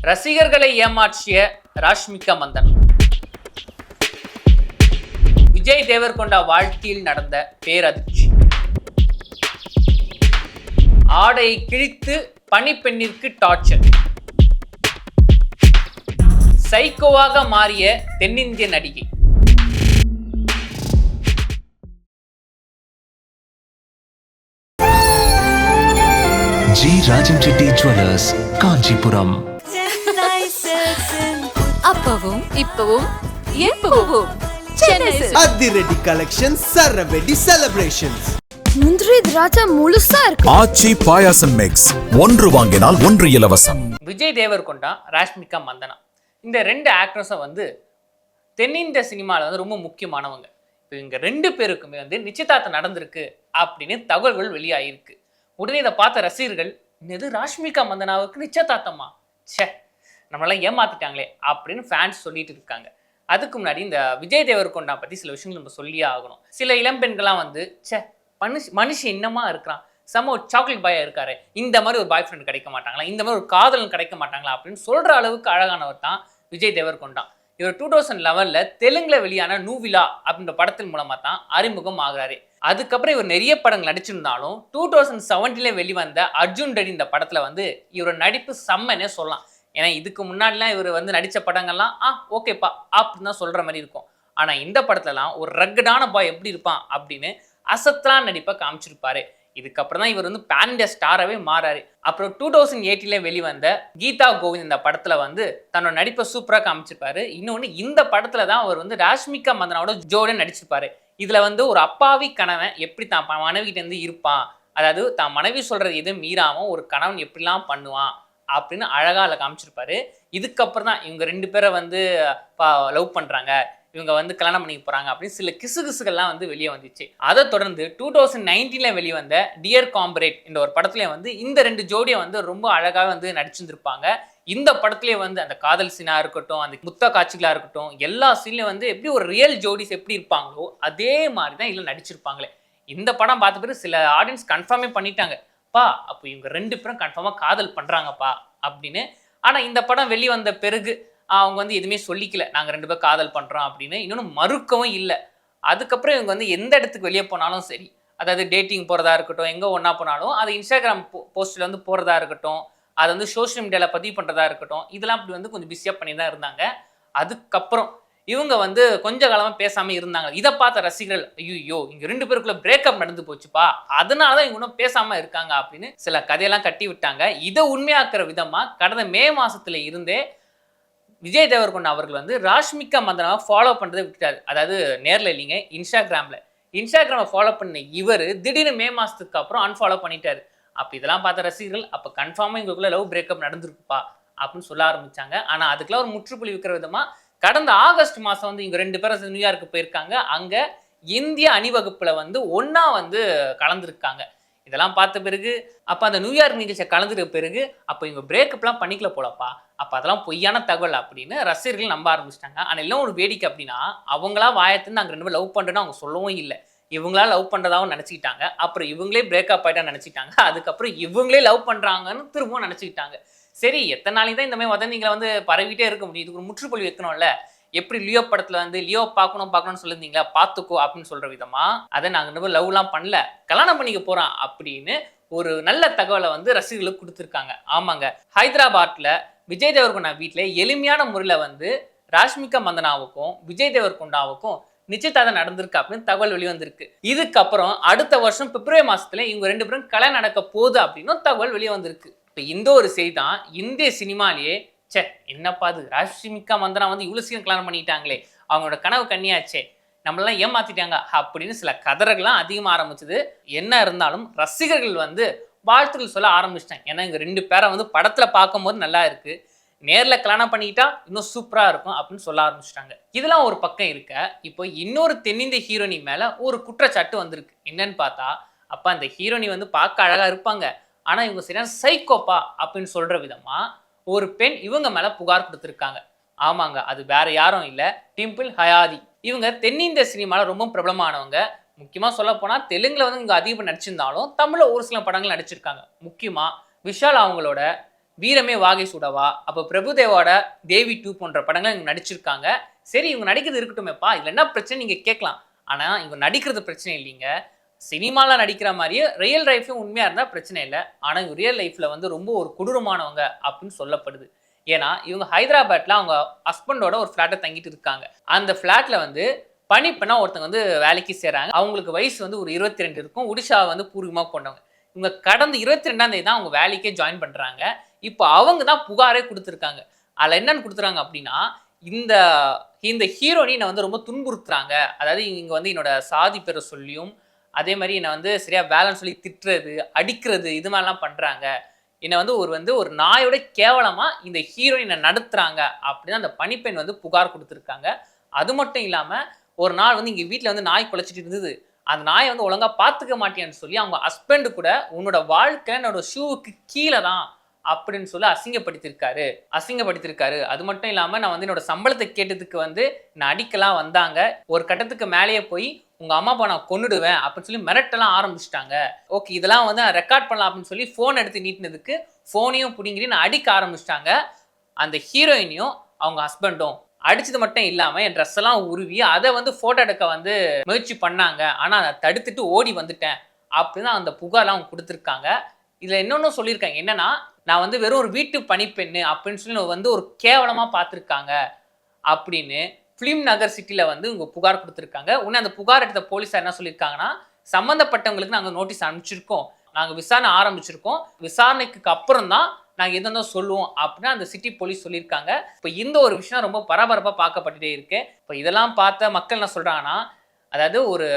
ரசிகர்களை ஏமாற்றிய ராஷ்மிகா மந்தனா. விஜய் தேவர்கொண்டா வாழ்க்கையில் நடந்த பேரதிர்ச்சி. ஆடையை கிழித்து பணிப்பெண்ணிற்கு டார்ச்சர். சைக்கோவாக மாறிய தென்னிந்திய நடிகை. G Rajan Reddy jewellers, Kanchipuram. அப்பவும் இப்பவும் எப்பவும் அதிரடி கலெக்ஷன், சரவெடி செலிப்ரேஷன்ஸ். முந்திரி திராட்சை முழுசா இருக்கு. ஆச்சி பாயாசம் மிக்ஸ், ஒன்று வாங்கினால் ஒன்று இலவசம். விஜய் தேவர்கொண்டா, ராஷ்மிகா மந்தனா, இந்த ரெண்டு ஆக்ட்ரஸும் தென்னிந்திய சினிமாவில் ரொம்ப முக்கியமானவங்க. இப்போ இவங்க ரெண்டு பேருக்குமே நிச்சயதார்த்தம் நடந்திருக்கு அப்படின்னு தகவல்கள் வெளியாகிருக்கு. உடனே இதை பார்த்த ரசிகர்கள், இது ராஷ்மிகா மந்தனாவுக்கு நிச்சயதார்த்தமா, ச்சே நம்மளாம் ஏமாத்திட்டாங்களே அப்படின்னு ஃபேன்ஸ் சொல்லிட்டு இருக்காங்க. அதுக்கு முன்னாடி இந்த விஜய் தேவர்கொண்டா பற்றி சில விஷயங்கள் நம்ம சொல்லியே ஆகணும். சில இளம்பெண்கள்லாம் ச்சே மனுஷன் என்னமா இருக்கிறான், செம்ம ஒரு சாக்லேட் பாயா இருக்காரு, இந்த மாதிரி ஒரு பாய் ஃப்ரெண்ட் கிடைக்க மாட்டாங்களா, இந்த மாதிரி ஒரு காதலன் கிடைக்க மாட்டாங்களா அப்படின்னு சொல்கிற அளவுக்கு அழகானவர் தான் விஜய் தேவர்கொண்டா. இவர் 2011 தெலுங்குல வெளியான நூவிலா அப்படின்ற படத்தின் மூலமாக தான் அறிமுகம் ஆகிறாரு. அதுக்கப்புறம் இவர் நிறைய படங்கள் நடிச்சிருந்தாலும் 2017 வெளிவந்த அர்ஜுன் ரெட்டி இந்த படத்தில் இவரோட நடிப்பு செம்மனே சொல்லலாம். ஏன்னா இதுக்கு முன்னாடிலாம் இவர் நடித்த படங்கள்லாம் ஓகேப்பா அப்படின்னு தான் சொல்கிற மாதிரி இருக்கும். ஆனால் இந்த படத்துலலாம் ஒரு ரக்கடான பாய் எப்படி இருப்பான் அப்படின்னு அசத்தலான நடிப்பை காமிச்சிருப்பாரு. இதுக்கப்புறம் தான் இவர் பேன் இண்டியா ஸ்டாராகவே மாறாரு. அப்புறம் 2018 வெளிவந்த கீதா கோவிந்த் இந்த படத்தில் தன்னோட நடிப்பை சூப்பராக காமிச்சிருப்பாரு. இன்னொன்று, இந்த படத்தில் தான் அவர் ராஷ்மிகா மந்தனாவோட ஜோடியாக நடிச்சிருப்பாரு. இதில் ஒரு அப்பாவி கணவன் எப்படி தான் மனைவிகிட்டேருந்து இருப்பான், அதாவது தான் மனைவி சொல்கிறது எதுவும் மீறாமல் ஒரு கணவன் எப்படிலாம் பண்ணுவான் அப்படின்னு அழகாக காமிச்சிருப்பாரு. இதுக்கப்புறம் தான் இவங்க ரெண்டு பேரை லவ் பண்ணுறாங்க, இவங்க கல்யாணம் பண்ணிக்க போகிறாங்க அப்படின்னு சில கிசுகிசுகள்லாம் வெளியே வந்துச்சு. அதை தொடர்ந்து 2019 வெளிவந்த டியர் காம்ரேட் இந்த ஒரு படத்துலேயே இந்த ரெண்டு ஜோடியை ரொம்ப அழகாக நடிச்சிருந்துருப்பாங்க. இந்த படத்துலேயே அந்த காதல் சீனாக இருக்கட்டும், அந்த முத்த காட்சிகளாக இருக்கட்டும், எல்லா சீன்லையும் எப்படி ஒரு ரியல் ஜோடிஸ் எப்படி இருப்பாங்களோ அதே மாதிரி தான் இதில் நடிச்சிருப்பாங்களே. இந்த படம் பார்த்த பிறகு சில ஆடியன்ஸ் கன்ஃபார்மே பண்ணிட்டாங்க, பா அப்போ இவங்க ரெண்டு பேரும் கன்ஃபார்மாக காதல் பண்ணுறாங்கப்பா அப்படின்னு. ஆனால் இந்த படம் வெளிவந்த பிறகு அவங்க எதுவுமே சொல்லிக்கல, நாங்கள் ரெண்டு பேரும் காதல் பண்ணுறோம் அப்படின்னு. இன்னொன்று மறுக்கவும் இல்லை. அதுக்கப்புறம் இவங்க எந்த இடத்துக்கு வெளியே போனாலும் சரி, அதாவது டேட்டிங் போகிறதா இருக்கட்டும், எங்கே ஒன்றா போனாலும் அது இன்ஸ்டாகிராம் போஸ்ட்டில் போகிறதா இருக்கட்டும், அது சோஷியல் மீடியாவில் பதிவு பண்ணுறதா இருக்கட்டும், இதெல்லாம் அப்படி கொஞ்சம் பிஸியாக பண்ணி தான் இருந்தாங்க. அதுக்கப்புறம் இவங்க கொஞ்ச காலமாக பேசாமல் இருந்தாங்க. இதை பார்த்த ரசிகர்கள், ஐயோ இங்கே ரெண்டு பேருக்குள்ள பிரேக்கப் நடந்து போச்சுப்பா, அதனால தான் இவங்க இன்னும் பேசாமல் இருக்காங்க அப்படின்னு சில கதையெல்லாம் கட்டி விட்டாங்க. இதை உண்மையாக்குற விதமாக கடந்த மே மாதத்துல இருந்தே விஜய் தேவர்கொண்டா அவர்கள் ராஷ்மிகா மந்தனாவை ஃபாலோ பண்ணுறதை விட்டுட்டாரு. அதாவது நேரில் இல்லைங்க, இன்ஸ்டாகிராமை ஃபாலோ பண்ண இவர் திடீர்னு மே மாதத்துக்கு அப்புறம் அன்ஃபாலோ பண்ணிட்டாரு. அப்போ இதெல்லாம் பார்த்த ரசிகர்கள், அப்போ கன்ஃபார்மாக எங்களுக்குள்ள லவ் பிரேக்கப் நடந்திருக்குப்பா அப்படின்னு சொல்ல ஆரம்பித்தாங்க. ஆனால் அதுக்கெல்லாம் ஒரு முற்றுப்புள்ளி வைக்கிற விதமாக கடந்த ஆகஸ்ட் மாதம் இவங்க ரெண்டு பேரும் நியூயார்க்கு போயிருக்காங்க. அங்கே இந்திய அணிவகுப்பில் ஒன்றா கலந்துருக்காங்க. இதெல்லாம் பார்த்த பிறகு அப்போ அந்த நியூயார்க் நிகழ்ச்சியை கலந்துருக்க பிறகு அப்போ இவங்க பிரேக்கப்லாம் பண்ணிக்கல போலப்பா, அப்போ அதெல்லாம் பொய்யான தகவல் அப்படின்னு ரசிகர்கள் நம்ப ஆரம்பிச்சிட்டாங்க. ஆனால் எல்லாம் ஒரு வேடிக்கை அப்படின்னா, அவங்களா வாயத்துன்னு நாங்கள் ரெண்டு பேரும் லவ் பண்ணுறோன்னு அவங்க சொல்லவும் இல்லை, இவங்களா லவ் பண்ணுறதாகவும் நினச்சிக்கிட்டாங்க. அப்புறம் இவங்களே பிரேக்கப் ஆகிட்டா நினச்சிக்கிட்டாங்க. அதுக்கப்புறம் இவங்களே லவ் பண்ணுறாங்கன்னு திரும்பவும் நினச்சிக்கிட்டாங்க. சரி, எத்தனை நாளைக்கு தான் இந்த மாதிரி வதந்திங்களை பரவிட்டே இருக்க முடியும், இதுக்கு ஒரு முற்றுப்புள்ளி வைக்கணும்ல. எப்படி லியோ படத்தில் லியோ பார்க்கணும்னு சொல்லியிருந்தீங்களா, பார்த்துக்கோ அப்படின்னு சொல்கிற விதமாக அதை நாங்கள் இன்னும் லவ்லாம் பண்ணல, கல்யாணம் பண்ணிக்க போகிறோம் அப்படின்னு ஒரு நல்ல தகவலை ரசிகர்களுக்கு கொடுத்துருக்காங்க. ஆமாங்க, ஹைதராபாத்தில் விஜய் தேவர்கொண்டா வீட்டில் எளிமையான முறையில் ராஷ்மிகா மந்தனாவுக்கும் விஜய் தேவர்கொண்டாவுக்கும் நிச்சயதார்த்தம் நடந்திருக்கு அப்படின்னு தகவல் வெளிவந்திருக்கு. இதுக்கப்புறம் அடுத்த வருஷம் பிப்ரவரி மாதத்துல இவங்க ரெண்டு பேரும் கல்யாணம் நடக்க போகுது அப்படின்னு தகவல் வெளியே வந்திருக்கு. இப்போ இந்த ஒரு செய்தி தான் இந்திய சினிமாலேயே, சே என்னப்பா அது, ராஷ்மிகா மந்தனா இவ்வளோ சீக்கிரம் கல்யாணம் பண்ணிட்டாங்களே, அவங்களோட கனவு கண்ணியாச்சே, நம்மளெல்லாம் ஏமாத்திட்டாங்க அப்படின்னு சில கதறெல்லாம் அதிகமாக ஆரம்பிச்சது. என்ன இருந்தாலும் ரசிகர்கள் வாழ்த்துக்கள் சொல்ல ஆரம்பிச்சிட்டாங்க. ஏன்னா இங்கே ரெண்டு பேரை படத்தில் பார்க்கும்போது நல்லா இருக்குது, நேரில் கல்யாணம் பண்ணிக்கிட்டா இன்னும் சூப்பராக இருக்கும் அப்படின்னு சொல்ல ஆரம்பிச்சிட்டாங்க. இதெல்லாம் ஒரு பக்கம் இருக்க, இப்போ இன்னொரு தென்னிந்திய ஹீரோனி மேலே ஒரு குற்றச்சாட்டு வந்திருக்கு. என்னன்னு பார்த்தா, அப்போ அந்த ஹீரோனி பார்க்க அழகாக இருப்பாங்க, ஆனால் இவங்க சரியான சைக்கோப்பா அப்படின்னு சொல்கிற விதமாக ஒரு பெண் இவங்க மேலே புகார் கொடுத்துருக்காங்க. ஆமாங்க, அது வேற யாரும் இல்லை, டிம்பிள் ஹயாதி. இவங்க தென்னிந்திய சினிமாவில் ரொம்ப பிரபலமானவங்க. முக்கியமாக சொல்ல போனால் தெலுங்கில் இங்கே அதிகமாக நடிச்சிருந்தாலும் தமிழில் ஒரு சில படங்கள் நடிச்சிருக்காங்க. முக்கியமாக விஷால் அவங்களோட வீரமே வாகை சூடவா, அப்போ பிரபுதேவோட தேவி 2 போன்ற படங்கள் இவங்க நடிச்சிருக்காங்க. சரி, இவங்க நடிக்கிறது இருக்கட்டுமேப்பா, இதுல என்ன பிரச்சனை நீங்க கேட்கலாம். ஆனா இவங்க நடிக்கிறது பிரச்சனை இல்லைங்க. சினிமாவில் நடிக்கிற மாதிரியே ரியல் லைஃப்லையும் உண்மையாக இருந்தால் பிரச்சனை இல்லை. ஆனால் இவங்க ரியல் லைஃப்பில் வந்து ரொம்ப ஒரு கொடூரமானவங்க அப்படின்னு சொல்லப்படுது. ஏன்னா இவங்க ஹைதராபாத்தில் அவங்க ஹஸ்பண்டோட ஒரு ஃப்ளாட்டை தங்கிட்டு இருக்காங்க. அந்த ஃப்ளாட்டில் வந்து பணிப்பெண்ணா ஒருத்தங்க வந்து வேலைக்கு சேராங்க. அவங்களுக்கு வயசு வந்து ஒரு 22 இருக்கும். ஒடிஷாவை வந்து பூர்வமாக கொண்டவங்க. இவங்க கடந்த 22ஆம் தேதி தான் அவங்க வேலைக்கே ஜாயின் பண்ணுறாங்க. இப்போ அவங்க தான் புகாரே கொடுத்துருக்காங்க. அதில் என்னன்னு கொடுத்துறாங்க அப்படின்னா, இந்த ஹீரோனி என்னை வந்து ரொம்ப துன்புறுத்துறாங்க. அதாவது இங்கே வந்து என்னோட சாதி பேரை சொல்லியும், அதே மாதிரி என்னை வந்து சரியாக வேலைன்னு சொல்லி திட்டுறது, அடிக்கிறது, இது மாதிரிலாம் பண்ணுறாங்க. என்னை வந்து ஒரு நாயோட கேவலமாக இந்த ஹீரோயின் என்னை நடத்துகிறாங்க அப்படின்னு அந்த பணிப்பெண் வந்து புகார் கொடுத்துருக்காங்க. அது மட்டும் இல்லாமல் ஒரு நாள் வந்து இங்கே வீட்டில் வந்து நாய் குலைச்சிட்டு இருந்தது. அந்த நாயை வந்து ஒழுங்காக பார்த்துக்க மாட்டேன்னு சொல்லி அவங்க ஹஸ்பண்டு கூட உன்னோட வாழ்க்கை என்னோட ஷூவுக்கு கீழே தான் அப்படின்னு சொல்லி அசிங்கப்படுத்திருக்காரு. அது மட்டும் இல்லாமல் நான் வந்து என்னோட சம்பளத்தை கேட்டதுக்கு வந்து நான் அடிக்கலாம் வந்தாங்க. ஒரு கட்டத்துக்கு மேலேயே போய் உங்கள் அம்மா அப்பா நான் கொன்னுடுவேன் அப்படின்னு சொல்லி மிரட்டெல்லாம் ஆரம்பிச்சிட்டாங்க. ஓகே, இதெல்லாம் வந்து நான் ரெக்கார்ட் பண்ணலாம் அப்படின்னு சொல்லி ஃபோன் எடுத்து நீட்டினதுக்கு ஃபோனையும் பிடிங்கிட்டு நான் அடிக்க ஆரம்பிச்சிட்டாங்க. அந்த ஹீரோயினையும் அவங்க ஹஸ்பண்டும் அடிச்சது மட்டும் இல்லாமல் என் ட்ரெஸ் எல்லாம் உருவி அதை வந்து ஃபோட்டோ எடுக்க வந்து முயற்சி பண்ணாங்க. ஆனால் அதை தடுத்துட்டு ஓடி வந்துட்டேன் அப்படின்னு அந்த புகார்லாம் அவங்க கொடுத்துருக்காங்க. இதில் இன்னொன்றும் சொல்லியிருக்காங்க. என்னன்னா, நான் வந்து வெறும் ஒரு வீட்டு பணிப்பெண்ணு அப்படின்னு சொல்லி வந்து ஒரு கேவலமாக பார்த்துருக்காங்க அப்படின்னு ஃபிலிம் நகர் சிட்டியில் வந்து இவங்க புகார் கொடுத்துருக்காங்க. உடனே அந்த புகார் எடுத்த போலீஸார் என்ன சொல்லியிருக்காங்கன்னா, சம்மந்தப்பட்டவங்களுக்கு நாங்கள் நோட்டீஸ் அனுப்பிச்சிருக்கோம், நாங்கள் விசாரணை ஆரம்பிச்சிருக்கோம், விசாரணைக்கு அப்புறம் தான் நாங்கள் எது இருந்தாலும் சொல்லுவோம் அப்படின்னு அந்த சிட்டி போலீஸ் சொல்லியிருக்காங்க. இப்போ இந்த ஒரு விஷயம் ரொம்ப பரபரப்பாக பார்க்கப்பட்டுட்டே இருக்கு. இப்போ இதெல்லாம் பார்த்த மக்கள் என்ன சொல்கிறாங்கன்னா, அதாவது ஒரு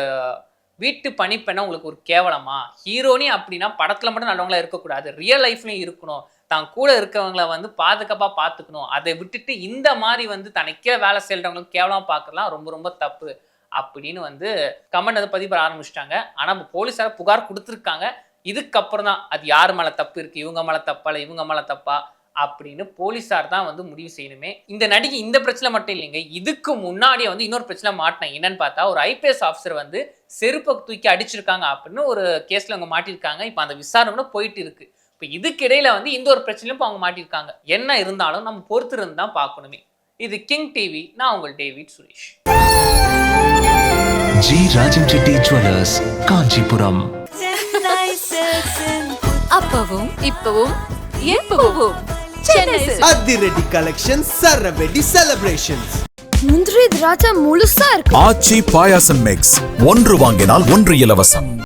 வீட்டு பணிப்பெண்ணா உங்களுக்கு ஒரு கேவலமா, ஹீரோனி அப்படின்னா படத்தில் மட்டும் நல்லவங்களா இருக்கக்கூடாது, ரியல் லைஃப்லையும் இருக்கணும், தான் கூட இருக்கவங்கள வந்து பாதுகாப்பாக பார்த்துக்கணும், அதை விட்டுட்டு இந்த மாதிரி வந்து தனக்கே வேலை செய்கிறவங்களுக்கு கேவலமாக பார்க்கலாம் ரொம்ப ரொம்ப தப்பு அப்படின்னு வந்து கமெண்ட் வந்து பதிவு ஆரம்பிச்சிட்டாங்க. ஆனால் இப்போ போலீஸார் புகார் கொடுத்துருக்காங்க. இதுக்கப்புறம் தான் அது யார் மேலே தப்பு இருக்குது, இவங்க மேலே தப்பா இல்லை இவங்க மேலே தப்பா அப்படின்னு போலீஸார் தான் வந்து முடிவு செய்யணுமே. இந்த நடிகை இந்த பிரச்சனை மட்டும் இல்லைங்க, இதுக்கு முன்னாடியே வந்து இன்னொரு பிரச்சனை மாட்டினாங்க. என்னன்னு பார்த்தா, ஒரு IPS ஆஃபீஸர் வந்து செருப்பை தூக்கி அடிச்சிருக்காங்க அப்படின்னு ஒரு கேஸில் அவங்க மாட்டியிருக்காங்க. இப்போ அந்த விசாரணை கூட போயிட்டு இருக்கு. இப்போ இதுக்கு இடையில வந்து இந்த ஒரு பிரச்சனையும் இப்போ அவங்க மாட்டியிருக்காங்க. என்ன இருந்தாலும் நம்ம பொறுத்து இருந்து தான் பார்க்கணுமே. இது கிங் டிவி, நான் உங்கள் David Suresh. G Rajam Chetty jewellers, Kanchipuram. அப்பவும் இப்பவும் எப்பவும் சென்னை சில்க்ஸ். அதிரடி கலெக்ஷன்ஸ், சரவெடி செலிப்ரேஷன்ஸ். முந்திரி திராட்சை முழுசா இருக்கு. ஆச்சி பாயாசம் மிக்ஸ், ஒன்று வாங்கினால் ஒன்று இலவசம்.